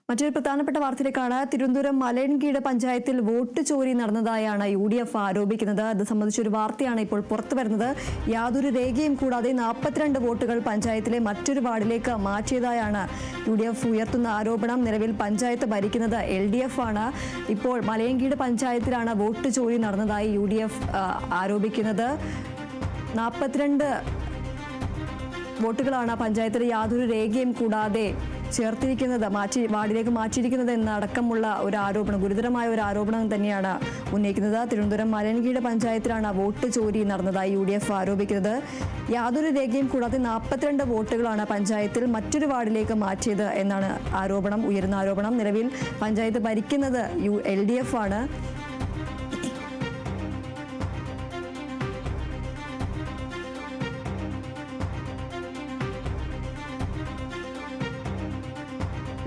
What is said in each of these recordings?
മറ്റൊരു പ്രധാനപ്പെട്ട വാർത്തയിലേക്കാണ്. തിരുവനന്തപുരം മലയൻകീഴ് പഞ്ചായത്തിൽ വോട്ട് ചോരി നടന്നതായാണ് UDF ആരോപിക്കുന്നത്. അത് സംബന്ധിച്ചൊരു വാർത്തയാണ് ഇപ്പോൾ പുറത്തു വരുന്നത്. യാതൊരു രേഖയും കൂടാതെ 42 വോട്ടുകൾ പഞ്ചായത്തിലെ മറ്റൊരു വാർഡിലേക്ക് മാറ്റിയതായാണ് UDF ഉയർത്തുന്ന ആരോപണം. നിലവിൽ പഞ്ചായത്ത് ഭരിക്കുന്നത് LDF ആണ്. ഇപ്പോൾ മലയൻകീഴ് പഞ്ചായത്തിലാണ് വോട്ട് ചോരി നടന്നതായി UDF ആരോപിക്കുന്നത്. 42 വോട്ടുകളാണ് പഞ്ചായത്തിൽ യാതൊരു രേഖയും കൂടാതെ ചേർത്തിരിക്കുന്നത്, വാർഡിലേക്ക് മാറ്റിയിരിക്കുന്നത് എന്നടക്കമുള്ള ഒരു ആരോപണം, ഗുരുതരമായ ഒരു ആരോപണം തന്നെയാണ് ഉന്നയിക്കുന്നത്. തിരുവനന്തപുരം മലയൻകീഴ് പഞ്ചായത്തിലാണ് വോട്ട് ചോരി നടന്നതായി UDF ആരോപിക്കുന്നത്. യാതൊരു രേഖയും കൂടാതെ 42 വോട്ടുകളാണ് പഞ്ചായത്തിൽ മറ്റൊരു വാർഡിലേക്ക് മാറ്റിയത് എന്നാണ് ഉയരുന്ന ആരോപണം. നിലവിൽ പഞ്ചായത്ത് ഭരിക്കുന്നത് LDF ആണ്.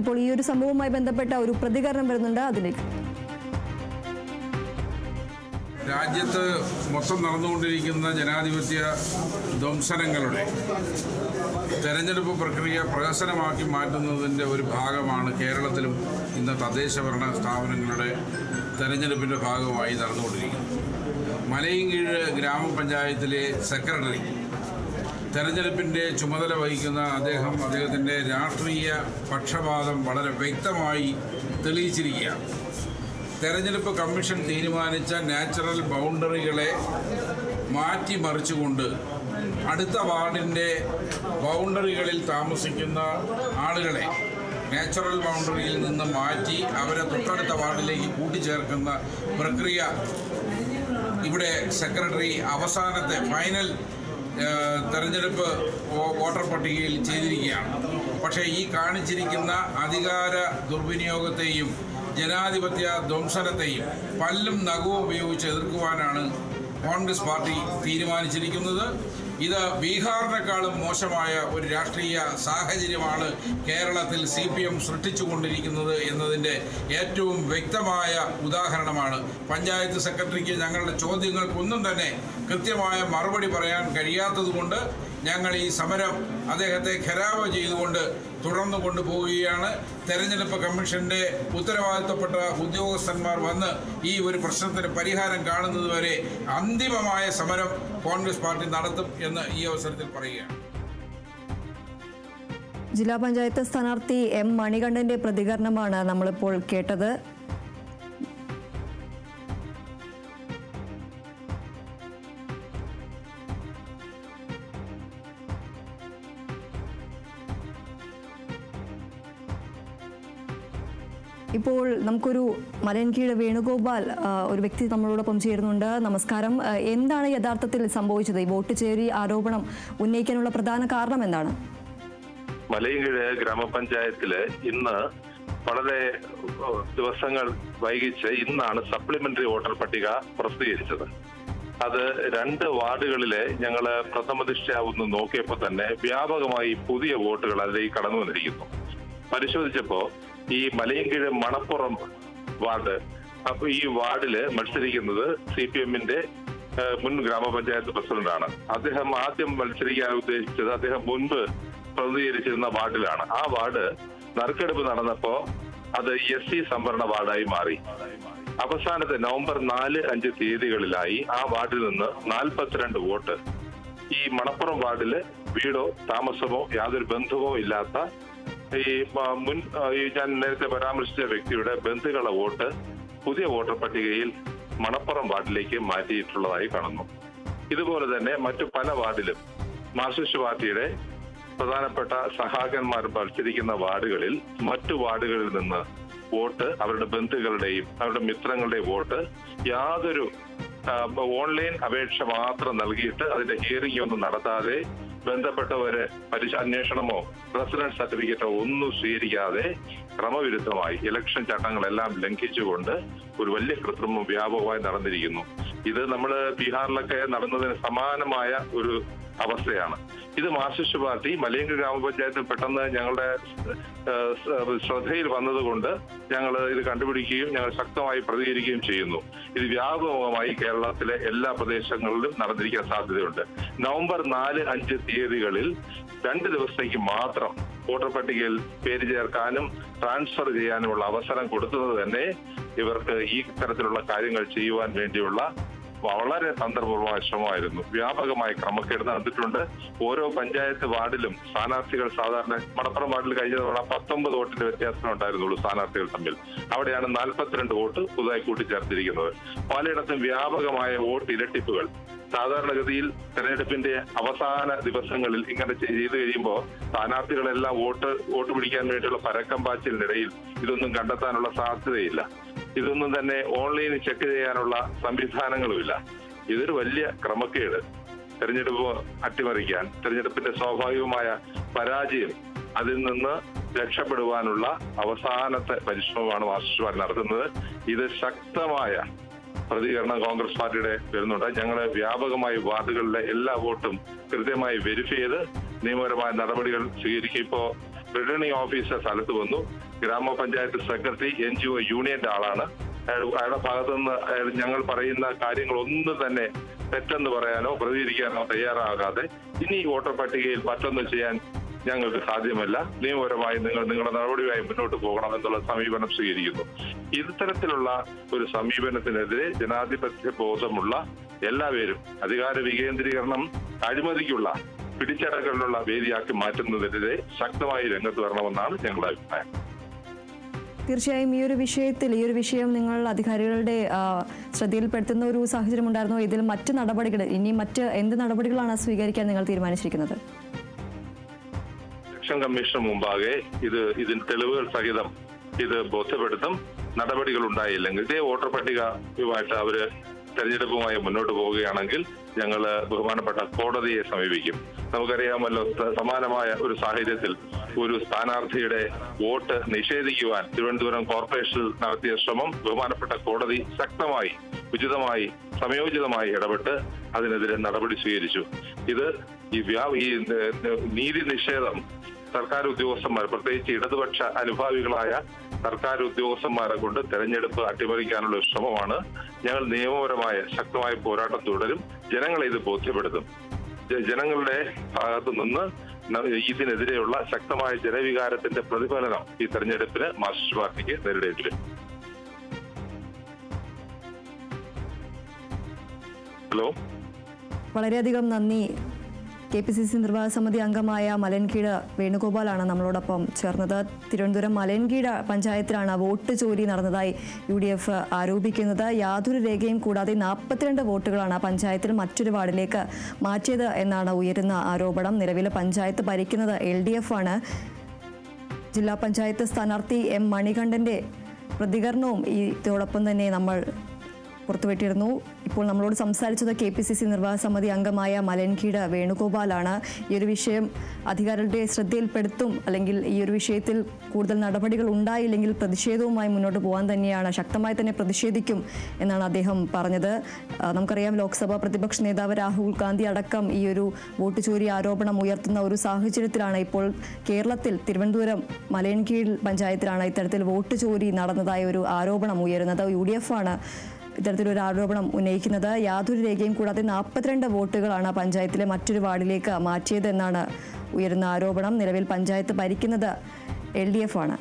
ഇപ്പോൾ ഈ ഒരു സംഭവവുമായി ബന്ധപ്പെട്ട ഒരു പ്രതികരണം വരുന്നുണ്ട്. അതിലേക്ക് രാജ്യത്ത് മൊത്തം നടന്നുകൊണ്ടിരിക്കുന്ന ജനാധിപത്യ ധ്വംസനങ്ങളുടെ തെരഞ്ഞെടുപ്പ് പ്രക്രിയ പ്രഹസനമാക്കി മാറ്റുന്നതിൻ്റെ ഒരു ഭാഗമാണ് കേരളത്തിലും ഇന്ന് തദ്ദേശഭരണ സ്ഥാപനങ്ങളുടെ തെരഞ്ഞെടുപ്പിൻ്റെ ഭാഗമായി നടന്നുകൊണ്ടിരിക്കുന്നത്. മലയൻകീഴ് ഗ്രാമപഞ്ചായത്തിലെ സെക്രട്ടറി തെരഞ്ഞെടുപ്പിൻ്റെ ചുമതല വഹിക്കുന്ന അദ്ദേഹത്തിൻ്റെ രാഷ്ട്രീയ പക്ഷപാതം വളരെ വ്യക്തമായി തെളിയിച്ചിരിക്കുകയാണ്. തെരഞ്ഞെടുപ്പ് കമ്മീഷൻ തീരുമാനിച്ച നാച്ചുറൽ ബൗണ്ടറികളെ മാറ്റിമറിച്ചുകൊണ്ട് അടുത്ത വാർഡിൻ്റെ ബൗണ്ടറികളിൽ താമസിക്കുന്ന ആളുകളെ നാച്ചുറൽ ബൗണ്ടറിയിൽ നിന്ന് മാറ്റി അവരെ തൊട്ടടുത്ത വാർഡിലേക്ക് കൂട്ടിച്ചേർക്കുന്ന പ്രക്രിയ ഇവിടെ സെക്രട്ടറി അവസാനത്തെ ഫൈനൽ തെരഞ്ഞെടുപ്പ് വോട്ടർ പട്ടികയിൽ ചെയ്തിരിക്കുകയാണ്. പക്ഷേ ഈ കാണിച്ചിരിക്കുന്ന അധികാര ദുർവിനിയോഗത്തെയും ജനാധിപത്യ ധ്വംസനത്തെയും പല്ലും നഖവും ഉപയോഗിച്ച് എതിർക്കുവാനാണ് കോൺഗ്രസ് പാർട്ടി തീരുമാനിച്ചിരിക്കുന്നത്. ഇത് ബീഹാറിനേക്കാളും മോശമായ ഒരു രാഷ്ട്രീയ സാഹചര്യമാണ് കേരളത്തിൽ CPM സൃഷ്ടിച്ചുകൊണ്ടിരിക്കുന്നത് എന്നതിൻ്റെ ഏറ്റവും വ്യക്തമായ ഉദാഹരണമാണ്. പഞ്ചായത്ത് സെക്രട്ടറിക്ക് ഞങ്ങളുടെ ചോദ്യങ്ങൾക്കൊന്നും തന്നെ കൃത്യമായ മറുപടി പറയാൻ കഴിയാത്തതുകൊണ്ട് ഞങ്ങൾ ഈ സമരം അദ്ദേഹത്തെ ഖരാവ് ചെയ്തുകൊണ്ട് തുടർന്നു കൊണ്ടുപോവുകയാണ്. തെരഞ്ഞെടുപ്പ് കമ്മീഷന്റെ ഉത്തരവാദിത്തപ്പെട്ട ഉദ്യോഗസ്ഥന്മാർ വന്ന് ഈ ഒരു പ്രശ്നത്തിന് പരിഹാരം കാണുന്നതുവരെ അന്തിമമായ സമരം കോൺഗ്രസ് പാർട്ടി നടത്തും എന്ന് ഈ അവസരത്തിൽ പറയുകയാണ്. ജില്ലാ പഞ്ചായത്ത് സ്ഥാനാർത്ഥി M മണികണ്ഠന്റെ പ്രതികരണമാണ് നമ്മളിപ്പോൾ കേട്ടത്. ഇപ്പോൾ നമുക്കൊരു മലയൻകീഴ് വേണുഗോപാൽ ഒരു വ്യക്തി നമ്മളോടൊപ്പം ചേരുന്നുണ്ട്. നമസ്കാരം. എന്താണ് യഥാർത്ഥത്തിൽ സംഭവിച്ചത്? ഈ വോട്ട് ചോരി ആരോപണം ഉന്നയിക്കാനുള്ള പ്രധാന കാരണം എന്താണ്? മലയൻകീഴ് ഗ്രാമപഞ്ചായത്തില് ഇന്ന് വളരെ ദിവസങ്ങൾ വൈകിച്ച് ഇന്നാണ് സപ്ലിമെന്ററി വോട്ടർ പട്ടിക പ്രസിദ്ധീകരിച്ചത്. അത് 2 വാർഡുകളിലെ ഞങ്ങള് പ്രഥമ ദൃഷ്ട്യാ ഒന്ന് നോക്കിയപ്പോൾ തന്നെ വ്യാപകമായി പുതിയ വോട്ടുകൾ അതിലേക്ക് കടന്നു വന്നിരിക്കുന്നു. പരിശോധിച്ചപ്പോ ഈ മലയൻകീഴ് മണപ്പുറം വാർഡ്, അപ്പൊ ഈ വാർഡില് മത്സരിക്കുന്നത് CPMന്റെ മുൻ ഗ്രാമപഞ്ചായത്ത് പ്രസിഡന്റാണ്. അദ്ദേഹം ആദ്യം മത്സരിക്കാൻ ഉദ്ദേശിച്ചത് അദ്ദേഹം മുൻപ് പ്രതിനിധീകരിച്ചിരുന്ന വാർഡിലാണ്. ആ വാർഡ് നറുക്കെടുപ്പ് നടന്നപ്പോ അത് SC സംവരണ വാർഡായി മാറി. അവസാനത്തെ നവംബർ 4, 5 തീയതികളിലായി ആ വാർഡിൽ നിന്ന് 42 വോട്ട് ഈ മണപ്പുറം വാർഡില് വീടോ താമസമോ യാതൊരു ബന്ധുവോ ഇല്ലാത്ത ഞാൻ നേരത്തെ പരാമർശിച്ച വ്യക്തിയുടെ ബന്ധുക്കളുടെ വോട്ട് പുതിയ വോട്ടർ പട്ടികയിൽ മണപ്പുറം വാർഡിലേക്ക് മാറ്റിയിട്ടുള്ളതായി കാണുന്നു. ഇതുപോലെ തന്നെ മറ്റു പല വാർഡിലും മാർക്സിസ്റ്റ് പാർട്ടിയുടെ പ്രധാനപ്പെട്ട സഹാക്കന്മാർ മത്സരിക്കുന്ന വാർഡുകളിൽ മറ്റു വാർഡുകളിൽ നിന്ന് വോട്ട് അവരുടെ ബന്ധുക്കളുടെയും അവരുടെ മിത്രങ്ങളുടെയും വോട്ട് യാതൊരു ഓൺലൈൻ അപേക്ഷ മാത്രം നൽകിയിട്ട് അതിന്റെ ഹിയറിംഗ് ഒന്നും നടത്താതെ ബന്ധപ്പെട്ടവരെ അന്വേഷണമോ റെസിഡൻസ് സർട്ടിഫിക്കറ്റോ ഒന്നും സ്വീകരിക്കാതെ ക്രമവിരുദ്ധമായി ഇലക്ഷൻ ചട്ടങ്ങളെല്ലാം ലംഘിച്ചുകൊണ്ട് ഒരു വലിയ കൃത്രിമം വ്യാപകമായി നടന്നിരിക്കുന്നു. ഇത് നമ്മൾ ബീഹാറിലൊക്കെ നടന്നതിന് സമാനമായ ഒരു അവസ്ഥയാണ്. ഇത് മാർക്സിസ്റ്റ് പാർട്ടി മലയൻകീഴ് ഗ്രാമപഞ്ചായത്തിൽ പെട്ടെന്ന് ഞങ്ങളുടെ ശ്രദ്ധയിൽ വന്നതുകൊണ്ട് ഞങ്ങൾ ഇത് കണ്ടുപിടിക്കുകയും ഞങ്ങൾ ശക്തമായി പ്രതികരിക്കുകയും ചെയ്യുന്നു. ഇത് വ്യാപകമായി കേരളത്തിലെ എല്ലാ പ്രദേശങ്ങളിലും നടന്നിരിക്കാൻ സാധ്യതയുണ്ട്. നവംബർ 4, 5 തീയതികളിൽ 2 ദിവസത്തേക്ക് മാത്രം വോട്ടർ പട്ടികയിൽ പേര് ചേർക്കാനും ട്രാൻസ്ഫർ ചെയ്യാനുമുള്ള അവസരം കൊടുത്തത് തന്നെ ഇവർക്ക് ഈ തരത്തിലുള്ള കാര്യങ്ങൾ ചെയ്യുവാൻ വേണ്ടിയുള്ള വളരെ തന്ത്രപൂർവമായ ശ്രമമായിരുന്നു. വ്യാപകമായി ക്രമക്കേട് നടന്നിട്ടുണ്ട്. ഓരോ പഞ്ചായത്ത് വാർഡിലും സ്ഥാനാർത്ഥികൾ സാധാരണ മണപ്പുറം വാർഡിൽ കഴിഞ്ഞ തവണ 19 വോട്ടിന്റെ വ്യത്യാസമേ ഉണ്ടായിരുന്നുള്ളൂ സ്ഥാനാർത്ഥികൾ തമ്മിൽ. അവിടെയാണ് 42 വോട്ട് പുതുതായി കൂട്ടിച്ചേർത്തിരിക്കുന്നത്. പലയിടത്തും വ്യാപകമായ വോട്ട് ഇരട്ടിപ്പുകൾ. സാധാരണഗതിയിൽ തെരഞ്ഞെടുപ്പിന്റെ അവസാന ദിവസങ്ങളിൽ ഇങ്ങനെ ചെയ്തു കഴിയുമ്പോൾ സ്ഥാനാർത്ഥികളെല്ലാം വോട്ട് പിടിക്കാൻ വേണ്ടിയുള്ള പരക്കം പാച്ചിലിനിടയിൽ ഇതൊന്നും കണ്ടെത്താനുള്ള സാധ്യതയില്ല. ഇതൊന്നും തന്നെ ഓൺലൈനിൽ ചെക്ക് ചെയ്യാനുള്ള സംവിധാനങ്ങളുമില്ല. ഇതൊരു വലിയ ക്രമക്കേട്. തെരഞ്ഞെടുപ്പ് അട്ടിമറിക്കാൻ, തെരഞ്ഞെടുപ്പിന്റെ സ്വാഭാവികമായ പരാജയം, അതിൽ നിന്ന് രക്ഷപ്പെടുവാനുള്ള അവസാനത്തെ പരിശ്രമമാണ് മാർക്സിസ്റ്റ് പാർട്ടി നടത്തുന്നത്. ഇത് ശക്തമായ പ്രതികരണം കോൺഗ്രസ് പാർട്ടിയുടെ വരുന്നുണ്ട്. ഞങ്ങള് വ്യാപകമായി വാർഡുകളിലെ എല്ലാ വോട്ടും കൃത്യമായി വെരിഫൈ ചെയ്ത് നിയമപരമായ നടപടികൾ സ്വീകരിക്കും. ഇപ്പോ റിട്ടേണിംഗ് ഓഫീസർ സ്ഥലത്ത് വന്നു. ഗ്രാമപഞ്ചായത്ത് സെക്രട്ടറി NGO യൂണിയന്റെ ആളാണ്. അയാളുടെ ഭാഗത്തുനിന്ന് ഞങ്ങൾ പറയുന്ന കാര്യങ്ങളൊന്നും തന്നെ തെറ്റെന്ന് പറയാനോ പ്രതികരിക്കാനോ തയ്യാറാകാതെ ഇനി വോട്ടർ പട്ടികയിൽ മറ്റൊന്നും ചെയ്യാൻ ഞങ്ങൾക്ക് സാധ്യമല്ല, നിയമപരമായി നിങ്ങളുടെ നടപടിയുമായി മുന്നോട്ട് പോകണം എന്നുള്ള സമീപനം സ്വീകരിക്കുന്നു. ഇത്തരത്തിലുള്ള ഒരു സമീപനത്തിനെതിരെ ജനാധിപത്യ ബോധമുള്ള എല്ലാവരും അധികാര വികേന്ദ്രീകരണം അഴിമതിക്കുള്ള പിടിച്ചടക്കലിനുള്ള വേദിയാക്കി മാറ്റുന്നതിനെതിരെ ശക്തമായി രംഗത്ത് വരണമെന്നാണ് ഞങ്ങളുടെ അഭിപ്രായം. തീർച്ചയായും ഈ ഒരു വിഷയം നിങ്ങൾ അധികാരികളുടെ ശ്രദ്ധയിൽപ്പെടുത്തുന്ന ഒരു സാഹചര്യം ഉണ്ടായിരുന്നു. ഇതിൽ മറ്റ് നടപടികൾ, ഇനി മറ്റ് എന്ത് നടപടികളാണ് സ്വീകരിക്കാൻ നിങ്ങൾ തീരുമാനിച്ചിരിക്കുന്നത്? ഇലക്ഷൻ കമ്മീഷന് മുമ്പാകെ ഇതിന് തെളിവുകൾ സഹിതം ഇത് ബോധ്യപ്പെടുത്തും. നടപടികൾ ഉണ്ടായില്ലെങ്കിൽ ഇതേ വോട്ടർ പട്ടികയുമായിട്ട് അവര് തെരഞ്ഞെടുപ്പുമായി മുന്നോട്ട് പോവുകയാണെങ്കിൽ ഞങ്ങൾ ബഹുമാനപ്പെട്ട കോടതിയെ സമീപിക്കും. നമുക്കറിയാമല്ലോ, സമാനമായ ഒരു സാഹചര്യത്തിൽ ഒരു സ്ഥാനാർത്ഥിയുടെ വോട്ട് നിഷേധിക്കുവാൻ തിരുവനന്തപുരം കോർപ്പറേഷനിൽ നടത്തിയ ശ്രമം ബഹുമാനപ്പെട്ട കോടതി ശക്തമായി, ഉചിതമായി, സമയോചിതമായി ഇടപെട്ട് അതിനെതിരെ നടപടി സ്വീകരിച്ചു. ഇത് ഈ നീതി നിഷേധം സർക്കാർ ഉദ്യോഗസ്ഥന്മാർ, പ്രത്യേകിച്ച് ഇടതുപക്ഷ അനുഭാവികളായ സർക്കാർ ഉദ്യോഗസ്ഥന്മാരെ കൊണ്ട് തെരഞ്ഞെടുപ്പ് അട്ടിമറിക്കാനുള്ള ശ്രമമാണ്. ഞങ്ങൾ നിയമപരമായ ശക്തമായ പോരാട്ടം തുടരും. ജനങ്ങളെ ഇത് ബോധ്യപ്പെടുത്തും. ജനങ്ങളുടെ ഭാഗത്തു നിന്ന് ഇതിനെതിരെയുള്ള ശക്തമായ ജനവികാരത്തിന്റെ പ്രതിഫലനം ഈ തെരഞ്ഞെടുപ്പിന് മാർക്സിസ്റ്റ് പാർട്ടിക്ക് നേരിടേണ്ടി വരും. ഹലോ, വളരെയധികം നന്ദി. KPCC നിർവാഹക സമിതി അംഗമായ മലയൻകീഴ് വേണുഗോപാലാണ് നമ്മളോടൊപ്പം ചേർന്നത്. തിരുവനന്തപുരം മലയൻകീഴ് പഞ്ചായത്തിലാണ് വോട്ട് ചോരി നടന്നതായി UDF ആരോപിക്കുന്നത്. യാതൊരു രേഖയും കൂടാതെ 42 വോട്ടുകളാണ് പഞ്ചായത്തിൽ മറ്റൊരു വാർഡിലേക്ക് മാറ്റിയത് എന്നാണ് ഉയരുന്ന ആരോപണം. നിലവിൽ പഞ്ചായത്ത് ഭരിക്കുന്നത് LDF ആണ്. ജില്ലാ പഞ്ചായത്ത് സ്ഥാനാർത്ഥി M മണികണ്ഠന്റെ പ്രതികരണവും ഇതോടൊപ്പം തന്നെ നമ്മൾ പുറത്തുവിട്ടിരുന്നു. ഇപ്പോൾ നമ്മളോട് സംസാരിച്ചത് KPCC നിർവാഹക സമിതി അംഗമായ മലയൻകീഴ് വേണുഗോപാലാണ്. ഈ ഒരു വിഷയം അധികാരികളുടെ ശ്രദ്ധയിൽപ്പെടുത്തും, അല്ലെങ്കിൽ ഈ ഒരു വിഷയത്തിൽ കൂടുതൽ നടപടികൾ ഉണ്ടായില്ലെങ്കിൽ പ്രതിഷേധവുമായി മുന്നോട്ട് പോകാൻ തന്നെയാണ്, ശക്തമായി തന്നെ പ്രതിഷേധിക്കും എന്നാണ് അദ്ദേഹം പറഞ്ഞത്. നമുക്കറിയാം, ലോക്സഭാ പ്രതിപക്ഷ നേതാവ് രാഹുൽ ഗാന്ധി അടക്കം ഈ ഒരു വോട്ട് ചോരി ആരോപണം ഉയർത്തുന്ന ഒരു സാഹചര്യത്തിലാണ് ഇപ്പോൾ കേരളത്തിൽ തിരുവനന്തപുരം മലയൻകീഴ് പഞ്ചായത്തിലാണ് ഇത്തരത്തിൽ വോട്ട് ചോരി നടന്നതായ ഒരു ആരോപണം ഉയരുന്നത്. UDF ആണ് ഇത്തരത്തിലൊരു ആരോപണം ഉന്നയിക്കുന്നത്. യാതൊരു രേഖയും കൂടാതെ 42 വോട്ടുകളാണ് പഞ്ചായത്തിലെ മറ്റൊരു വാർഡിലേക്ക് മാറ്റിയതെന്നാണ് ഉയരുന്ന ആരോപണം. നിലവിൽ പഞ്ചായത്ത് ഭരിക്കുന്നത് LDF ആണ്.